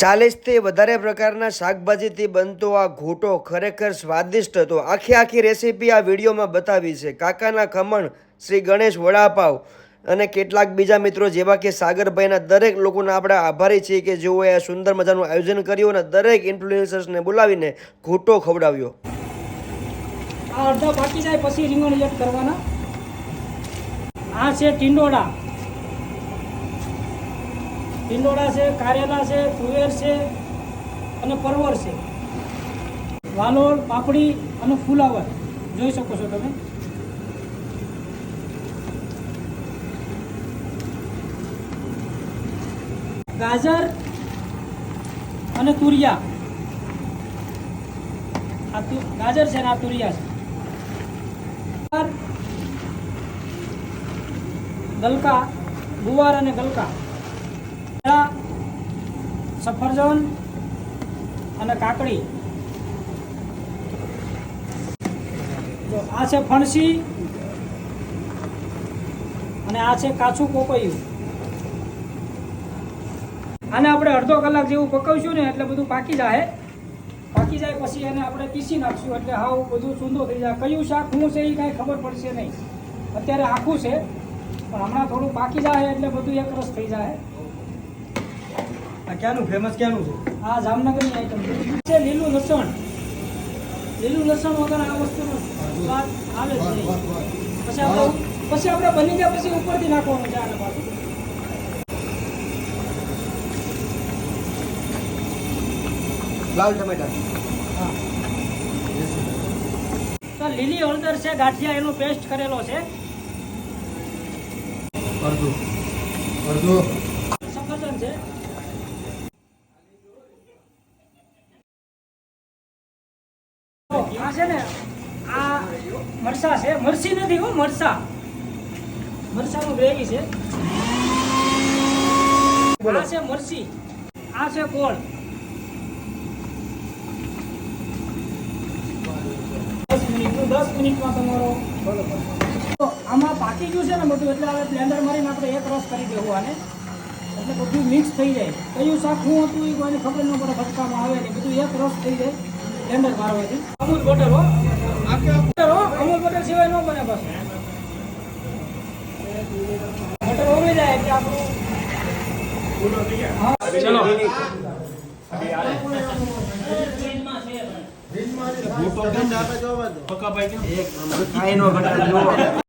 40 થી વધારે પ્રકારના શાકભાજીથી બનતો આ ઘૂંટો ખરેખર સ્વાદિષ્ટ હતો। આખી રેસીપી આ વિડીયોમાં બતાવી છે। કાકાના ખમણ, શ્રી ગણેશ વડાપાવ અને કેટલાક બીજા મિત્રો જેવા કે સાગરભાઈના દરેક લોકોના આપણે આભારી છીએ કે જેઓએ આ સુંદર મજાનું આયોજન કર્યું અને દરેક ઇન્ફ્લુએન્સર્સને બોલાવીને ઘૂંટો ખવડાવ્યો। આ અડધા પાકી જાય પછી રીંગણ એડ કરવાના। આ છે ટીંડોળા, ટીંડોળા છે, કારેલા છે, તુવેર છે અને પરવર છે, વાલોળ, પાપડી અને ફુલાવર જોઈ શકો છો તમે। ગાજર અને તુરિયા, આ ગાજર છે ને આ તુરિયા છે। ગલકા, ગુવાર અને ગલકા, સફરજન અને કાકડી, આ છે ફણસી અને આ છે કાચું પોપૈયું। આને આપણે અડધો કલાક જેવું પકવશું ને એટલે બધું પાકી જાય। પાકી જાય પછી એને આપણે પીસી નાખશું એટલે હાવ બધું ચૂંદો થઈ જાય। કયું શાક શું છે એ કાંઈ ખબર પડશે નહીં। અત્યારે આખું છે પણ હમણાં થોડું પાકી જાય એટલે બધું એક રસ થઈ જાય। આ ક્યાંનું ફેમસ ક્યાંનું છે? આ જામનગરની આઈટમ છે। લીલું લસણ, લીલું લસણ વગર આ વસ્તુનો સ્વાદ આવે જ નહીં। પછી આપણે બની ગયા પછી ઉપરથી નાખવાનું છે આને પાછું। લાલ ટમેટા, હા, તો લીલી હળદર છે, ગાંઠિયા એનો પેસ્ટ કરેલો છે, અડધું સફરજન છે, આ છે ને આ મરચા છે, મરચી નથી હો, મરચાનું ગ્રેવી છે। આ છે મરચી, આ છે ગોળ। 10 મિનિટમાં તમારો તો આમાં પાકી ગયું છે ને બધું એટલે હવે બ્લેન્ડર મારીને આપણે એક રસ કરી દેવું આને એટલે બધું મિક્સ થઈ જાય। કયું શાક શું હતું એ કોઈને ખબર ન પડે, ભટકામાં આવે ને બધું એક રસ થઈ જાય બ્લેન્ડર મારવાથી। અમૂલ બટર હો, અમૂલ બટર સિવાય ન બને બસ। બટર ઓગળી જાય એટલે આપણું પક્કા ભાઈ ખાઈ નો ઘટાડો